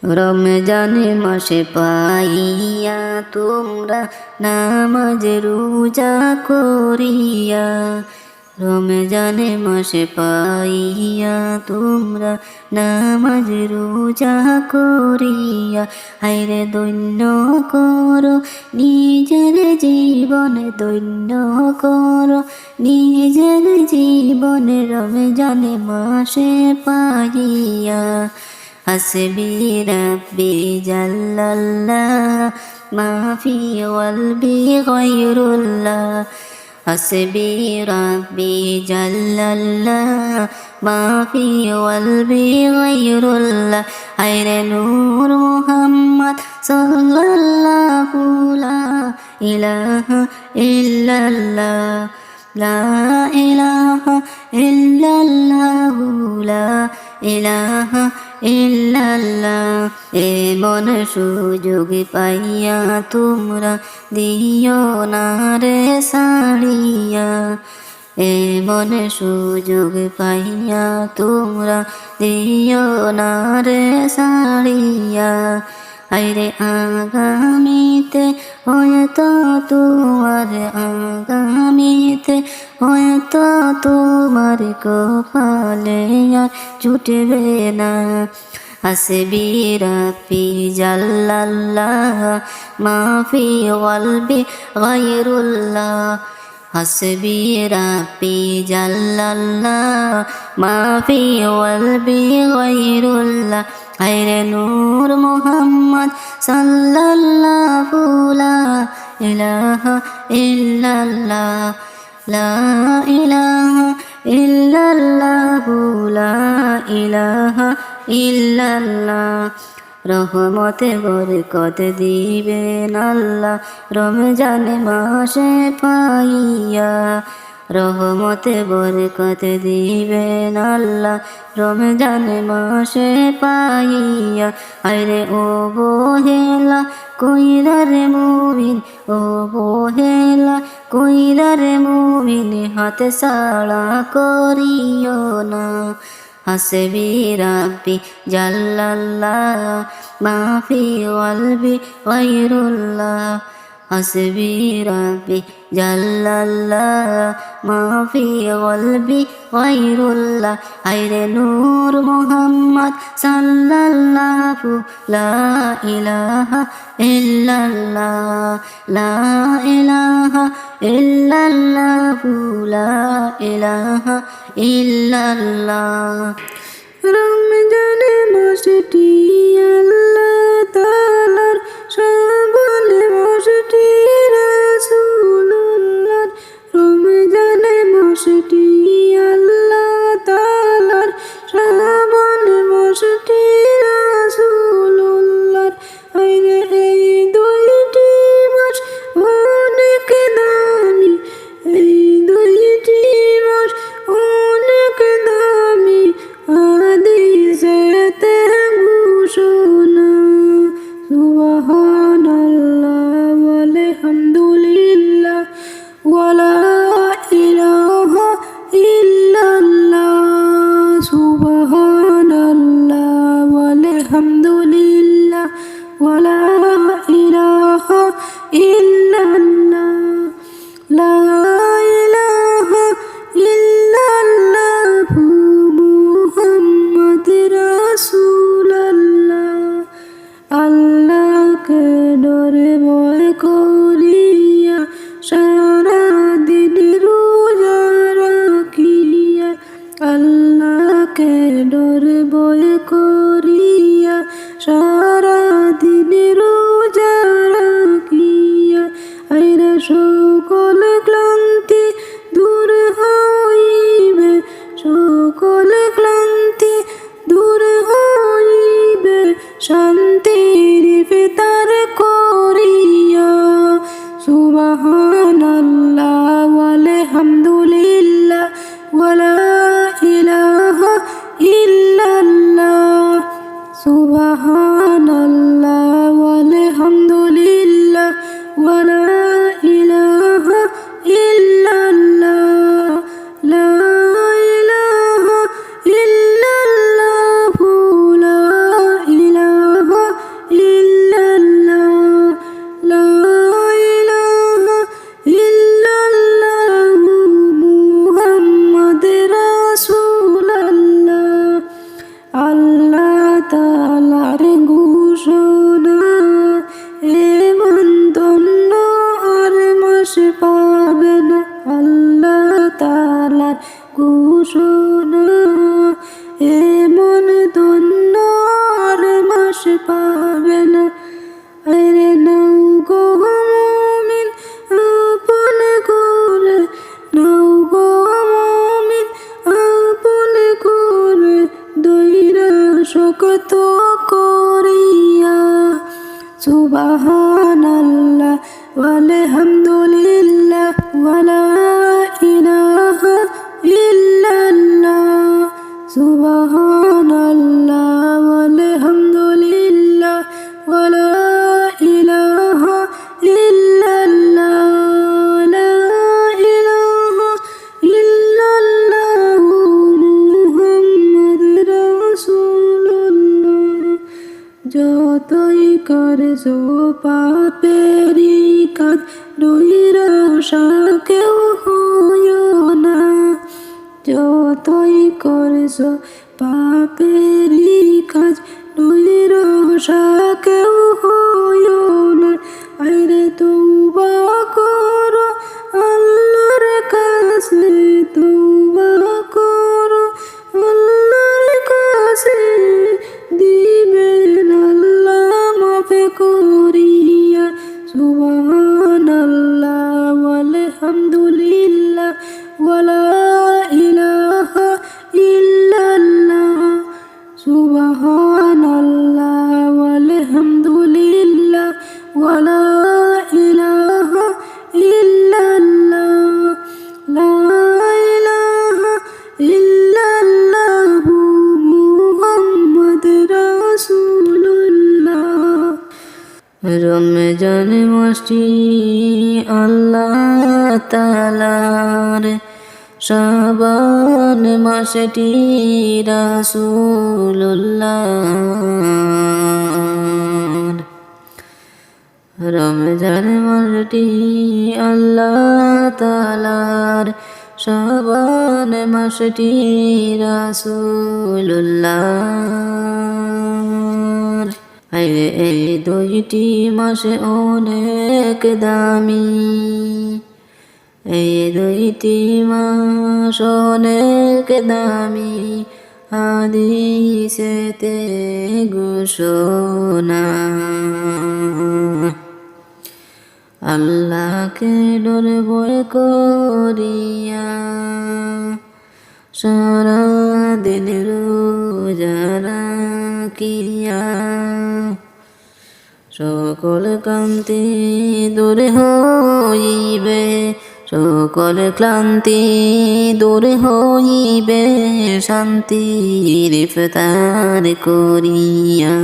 রমজানে মাসে পাইয়া তোমরা নামাজ রোজা করিয়া, রমজানে মাসে পাইয়া তোমরা নামাজ রোজা করিয়া, হায়রে ধন্য করো নিজের জীবন, ধন্য করো নিজের জীবন রমজানে মাসে পাইয়া। হাসবি রাব্বি জাল্লাল্লাহ মা ফি কলবি গায়রুল্লাহ, হাসবি রাব্বি জাল্লাল্লাহ মা ফি কলবি গায়রুল্লাহ। হায়রে নূর মুহাম্মদ সাল্লাল্লাহু লা ইলাহা ইল্লাল্লাহ, লা ইলাহা ইল্লাল্লাহু লা ইলাহা ইল্লাল্লাহ। এমন সুযোগ পাইয়া তোমরা দিও না রে ছাড়িয়া, এমন সুযোগ পাইয়া তোমরা দিও না রে ছাড়িয়া। আইরে আগামীতে হয়তো তোমার, আগামীতে হয়তো তোমার কপালে আর জুটবে না। হাসবি রাব্বি জাল্লাল্লাহ মা ফি কলবি গায়রুল্লাহ, হাসবি রাব্বি জাল্লাল্লাহ মা ফি কলবি গায়রুল্লাহ। হায়রে নূর মুহাম্মদ সাল্লাল্লাহু লা ইলাহা ইল্লাল্লাহ, লা ইলাহা ইল্লাল্লাহু লা ইলাহা ইল্লাল্লাহ। রহমতে বরকত দিবেন আল্লাহ রমজান মাসে পাইয়া, রহমতে বরকত দিবেন আল্লাহ রমজান মাসে পাইয়া। আরে ও বহেলা কইরার মুমিন, ও বহেলা কইরার মুমিন হাত ছাড়া করিও না। হাসবি রাব্বি জাল্লাল্লাহ মা ফি কলবি গায়রুল্লাহ, হাসবি রাব্বি জাল্লাল্লাহ মা ফি কলবি গায়রুল্লাহ। হায়রে নূর মুহাম্মদ সাল্লাল্লাহু লা ইলাহা ইল্লাল্লাহ, লা ইলাহা ইল্লাল্লাহু লা ইলাহা ইল্লাল্লাহ। রমজানে মাসটি আল্লাহ তাআলার শ্রাবণ মাসটি রাসূলুল্লাহর, রমজানে মাসটি আল্লাহ তাআলার শ্রাবণ মাসটি রাসূলুল্লাহর। আইরে এই দুইটি মাস অনেক দামি, এই দুইটি মাস অনেক দামি, হাদিসেতে ঘোষণা। সুবহানাল্লাহ ওয়ালহামদুলিল্লাহ ওয়ালা ইলাহা ইল্লাল্লাহ, সুবহানাল্লাহ ওয়ালহামদুলিল্লাহ ওয়ালা ইলাহা ইল্লাল্লাহ, লা ইলাহা ইল্লাল্লাহু মুহাম্মদ রাসূলুল্লাহ। আল্লাহকে ডরে ভয় করিয়া সারা দিন রোজা রাখিয়া, আল্লাহকে ডরে ভয় করিয়া সারা দিন রোজা রাখিয়া। আইরে সকল ক্লান্তি দূর হইবে, সকল ক্লান্তি দূর হইবে, শান্তির ফিতার করিয়া। সুবহানাল্লাহ ওয়ালহামদুলিল্লাহ ওয়ালা ইলাহা ইল্লাল্লাহ, সুবহানাল্লাহ ওয়ালহামদুলিল্লাহ ওয়ালা ইলাহা ইল্লাল্লাহ, লা ইলাহা ইল্লাল্লাহু লা ইলাহা পাবে না। আরে নাও গো মুমিন আপন করে, নাও গো মুমিন আপন করে, দইরা শক্ত করিয়া। সুবহানাল্লাহ ওয়ালহামদুলিল্লাহ ওয়ালা ইলাহা ইল্লাল্লাহ। সুবহানাল্লাহ ওয়ালহামদুলিল্লাহ ওয়ালা ইলাহা ইল্লাল্লাহ। লা ইলাহা ইল্লাল্লাহু মুহাম্মাদুর রাসূলুল্লাহ। যতই করছো পাপেরি কাজ, নৈরাশা কেউ হইও না। যতই করছো পাপেরি কাজ, নৈরাশা কেউ হইও না। আরে তওবা করো আল্লাহর কাছে, তওবা করো আল্লাহর কাছে, দিবেন আল্লাহ মাফ করিয়া। সুবহানাল্লাহ ওয়ালহামদুলিল্লাহ ওয়ালা ইলাহা ইল্লাল্লাহ। সুবহানাল্লাহ ওয়ালহামদুলিল্লাহ ওয়ালা ইলাহা ইল্লাল্লাহ। লা ইলাহা ইল্লাল্লাহু মুহাম্মাদুর রাসূলুল্লাহ। রমজান মাসটি আল্লাহ তাআলার, শাবান মাসটি রাসূলুল্লাহর। রমজান মাসটি আল্লাহ তাআলার, শাবান মাসটি রাসূলুল্লাহর। এই দুইটি মাস অনেক দামি, এই দুইটি মাস অনেক দামি, হাদিসেতে ঘোষণা। আল্লাহকে ডর ভয় করিয়া, সারা দিন রোজা রাখিয়া, সকল ক্লান্তি দূর হইবে, সকল ক্লান্তি দূর হইবে, শান্তির ইফতার করিয়া।